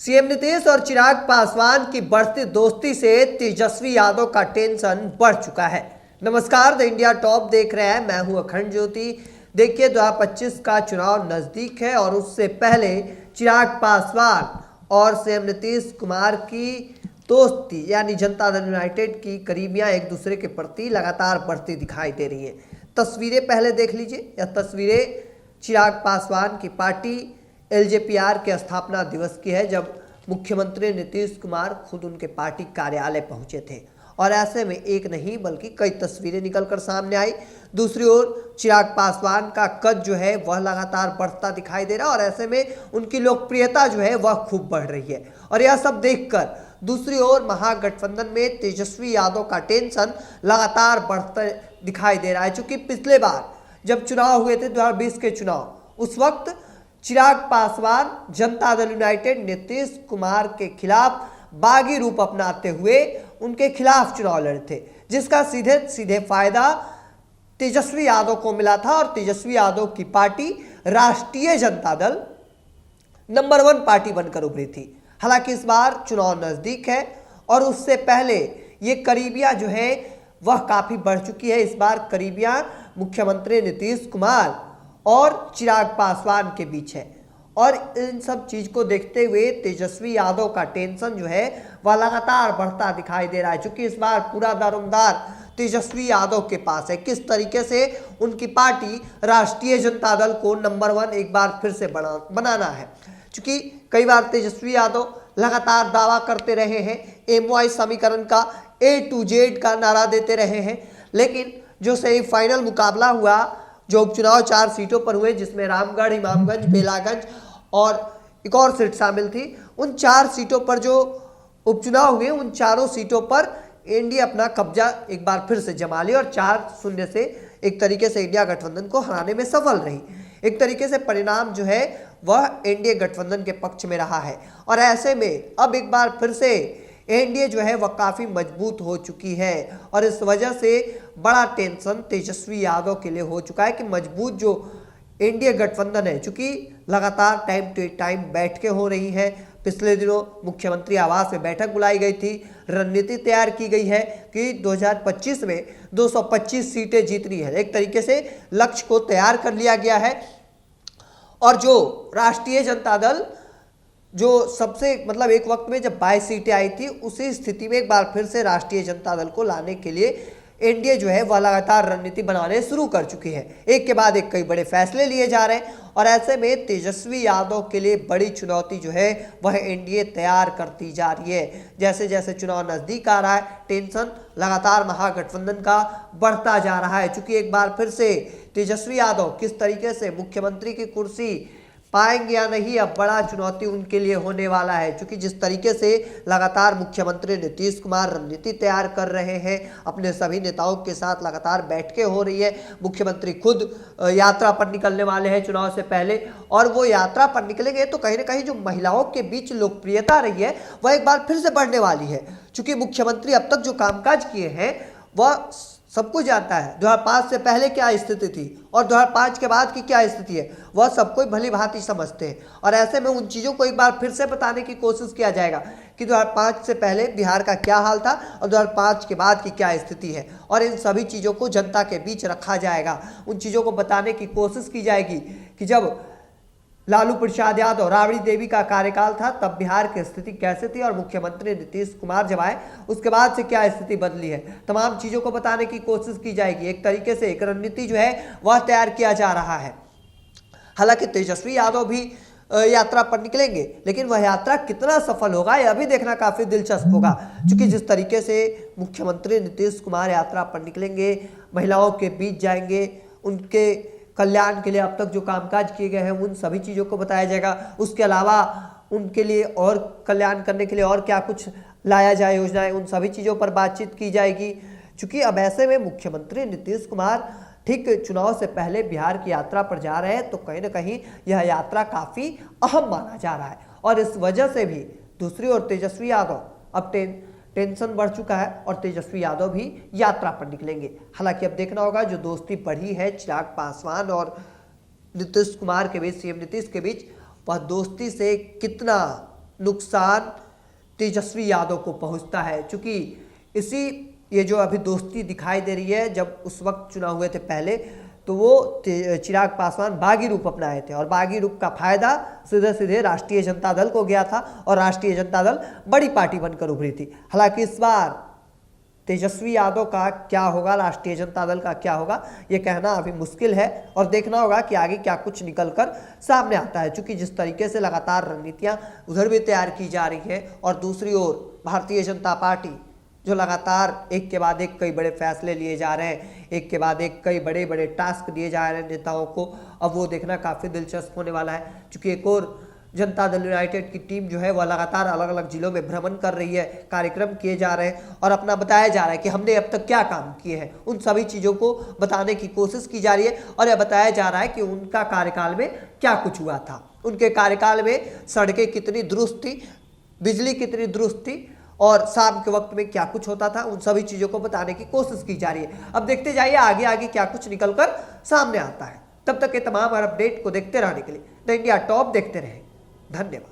CM Nitish और चिराग पासवान की बढ़ती दोस्ती से तेजस्वी यादव का टेंशन बढ़ चुका है। नमस्कार, द इंडिया टॉप देख रहे हैं, मैं हूं अखंड ज्योति। देखिए, 2025 का चुनाव नजदीक है और उससे पहले चिराग पासवान और सीएम नीतीश कुमार की दोस्ती यानी जनता दल यूनाइटेड की करीबियां एक दूसरे के प्रति लगातार बढ़ती दिखाई दे रही है। तस्वीरें पहले देख लीजिए। यह तस्वीरें चिराग पासवान की पार्टी एलजेपीआर के स्थापना दिवस की है, जब मुख्यमंत्री नीतीश कुमार खुद उनके पार्टी कार्यालय पहुंचे थे और ऐसे में एक नहीं बल्कि कई तस्वीरें निकलकर सामने आई। दूसरी ओर चिराग पासवान का कद जो है वह लगातार बढ़ता दिखाई दे रहा है और ऐसे में उनकी लोकप्रियता जो है वह खूब बढ़ रही है। और यह सब देखकर दूसरी ओर महागठबंधन में तेजस्वी यादव का टेंशन लगातार बढ़ता दिखाई दे रहा है। चूंकि पिछले बार जब चुनाव हुए थे 2020 के चुनाव, उस वक्त चिराग पासवान जनता दल यूनाइटेड नीतीश कुमार के खिलाफ बागी रूप अपनाते हुए उनके खिलाफ चुनाव लड़े थे, जिसका सीधे सीधे फायदा तेजस्वी यादव को मिला था और तेजस्वी यादव की पार्टी राष्ट्रीय जनता दल नंबर 1 पार्टी बनकर उभरी थी। हालांकि इस बार चुनाव नजदीक है और उससे पहले ये करीबियां जो है वह काफी बढ़ चुकी है। इस बार करीबियां मुख्यमंत्री नीतीश कुमार और चिराग पासवान के बीच है और इन सब चीज को देखते हुए तेजस्वी यादव का टेंशन जो है वह लगातार बढ़ता दिखाई दे रहा है। क्योंकि इस बार पूरा दारोमदार तेजस्वी यादव के पास है किस तरीके से उनकी पार्टी राष्ट्रीय जनता दल को नंबर 1 एक बार फिर से बनाना है। क्योंकि कई बार तेजस्वी यादव लगातार दावा करते रहे हैं, MY समीकरण का A to Z का नारा देते रहे हैं, लेकिन जो सेमीफाइनल मुकाबला हुआ, जो उपचुनाव 4 सीटों पर हुए, जिसमें रामगढ़, इमामगंज, बेलागंज और एक और सीट शामिल थी, उन 4 सीटों पर जो उपचुनाव हुए, उन चारों सीटों पर एनडीए अपना कब्जा एक बार फिर से जमा लिया और 4-0 से एक तरीके से इंडिया गठबंधन को हराने में सफल रही। एक तरीके से परिणाम जो है वह एनडीए गठबंधन के पक्ष में रहा है और ऐसे में अब एक बार फिर से एनडीए जो है वह काफ़ी मजबूत हो चुकी है और इस वजह से बड़ा टेंशन तेजस्वी यादव के लिए हो चुका है कि मजबूत जो एनडीए गठबंधन है, चूंकि लगातार टाइम टू टाइम बैठकें हो रही हैं। पिछले दिनों मुख्यमंत्री आवास में बैठक बुलाई गई थी, रणनीति तैयार की गई है कि 2025 में 225 सीटें जीतनी है। एक तरीके से लक्ष्य को तैयार कर लिया गया है और जो राष्ट्रीय जनता दल जो सबसे एक वक्त में जब 22 सीटें आई थी, उसी स्थिति में एक बार फिर से राष्ट्रीय जनता दल को लाने के लिए एनडीए जो है वह लगातार रणनीति बनाने शुरू कर चुकी है। एक के बाद एक कई बड़े फैसले लिए जा रहे हैं और ऐसे में तेजस्वी यादव के लिए बड़ी चुनौती जो है वह एनडीए तैयार करती जा रही है। जैसे जैसे चुनाव नजदीक आ रहा है, टेंशन लगातार महागठबंधन का बढ़ता जा रहा है। चूंकि एक बार फिर से तेजस्वी यादव किस तरीके से मुख्यमंत्री की कुर्सी पाएंगे या नहीं, अब बड़ा चुनौती उनके लिए होने वाला है। क्योंकि जिस तरीके से लगातार मुख्यमंत्री नीतीश कुमार रणनीति तैयार कर रहे हैं, अपने सभी नेताओं के साथ लगातार बैठकें हो रही है, मुख्यमंत्री खुद यात्रा पर निकलने वाले हैं चुनाव से पहले और वो यात्रा पर निकलेंगे तो कहीं ना कहीं जो महिलाओं के बीच लोकप्रियता रही है वह एक बार फिर से बढ़ने वाली है। क्योंकि मुख्यमंत्री अब तक जो कामकाज किए हैं वह सब कुछ जानता है। 2005 से पहले क्या स्थिति थी और 2005 के बाद की क्या स्थिति है, वह सब कोई भली भांति समझते हैं और ऐसे में उन चीज़ों को एक बार फिर से बताने की कोशिश किया जाएगा कि 2005 से पहले बिहार का क्या हाल था और 2005 के बाद की क्या स्थिति है और इन सभी चीज़ों को जनता के बीच रखा जाएगा। उन चीज़ों को बताने की कोशिश की जाएगी कि जब लालू प्रसाद यादव, राबड़ी देवी का कार्यकाल था तब बिहार की स्थिति कैसे थी और मुख्यमंत्री नीतीश कुमार जब आए उसके बाद से क्या स्थिति बदली है, तमाम चीज़ों को बताने की कोशिश की जाएगी। एक तरीके से एक रणनीति जो है वह तैयार किया जा रहा है। हालांकि तेजस्वी यादव भी यात्रा पर निकलेंगे, लेकिन वह यात्रा कितना सफल होगा यह भी देखना काफ़ी दिलचस्प होगा। क्योंकि जिस तरीके से मुख्यमंत्री नीतीश कुमार यात्रा पर निकलेंगे, महिलाओं के बीच जाएंगे, उनके कल्याण के लिए अब तक जो कामकाज किए गए हैं उन सभी चीज़ों को बताया जाएगा। उसके अलावा उनके लिए और कल्याण करने के लिए और क्या कुछ लाया जाए योजनाएं, उन सभी चीज़ों पर बातचीत की जाएगी। क्योंकि अब ऐसे में मुख्यमंत्री नीतीश कुमार ठीक चुनाव से पहले बिहार की यात्रा पर जा रहे हैं तो कहीं ना कहीं यह यात्रा काफ़ी अहम माना जा रहा है और इस वजह से भी दूसरी ओर तेजस्वी यादव अब टेंशन बढ़ चुका है और तेजस्वी यादव भी यात्रा पर निकलेंगे। हालांकि अब देखना होगा जो दोस्ती बढ़ी है चिराग पासवान और नीतीश कुमार के बीच, सीएम नीतीश के बीच, वह दोस्ती से कितना नुकसान तेजस्वी यादव को पहुंचता है, क्योंकि ये जो अभी दोस्ती दिखाई दे रही है, जब उस वक्त चुनाव हुए थे पहले, तो वो चिराग पासवान बागी रूप अपनाए थे और बागी रूप का फायदा सीधे सीधे राष्ट्रीय जनता दल को गया था और राष्ट्रीय जनता दल बड़ी पार्टी बनकर उभरी थी। हालांकि इस बार तेजस्वी यादव का क्या होगा, राष्ट्रीय जनता दल का क्या होगा, ये कहना अभी मुश्किल है और देखना होगा कि आगे क्या कुछ निकलकर सामने आता है। क्योंकि जिस तरीके से लगातार रणनीतियां उधर भी तैयार की जा रही है और दूसरी ओर भारतीय जनता पार्टी जो लगातार एक के बाद एक कई बड़े फैसले लिए जा रहे हैं, एक के बाद एक कई बड़े बड़े टास्क दिए जा रहे हैं नेताओं को, अब वो देखना काफ़ी दिलचस्प होने वाला है। क्योंकि एक और जनता दल यूनाइटेड की टीम जो है वह लगातार अलग अलग जिलों में भ्रमण कर रही है, कार्यक्रम किए जा रहे हैं और अपना बताया जा रहा है कि हमने अब तक क्या काम किए हैं, उन सभी चीज़ों को बताने की कोशिश की जा रही है और यह बताया जा रहा है कि उनका कार्यकाल में क्या कुछ हुआ था, उनके कार्यकाल में सड़कें कितनी दुरुस्त थी, बिजली कितनी दुरुस्त थी और शाम के वक्त में क्या कुछ होता था, उन सभी चीज़ों को बताने की कोशिश की जा रही है। अब देखते जाइए आगे आगे क्या कुछ निकलकर सामने आता है। तब तक के तमाम अपडेट को देखते रहने के लिए द इंडिया टॉप देखते रहें। धन्यवाद।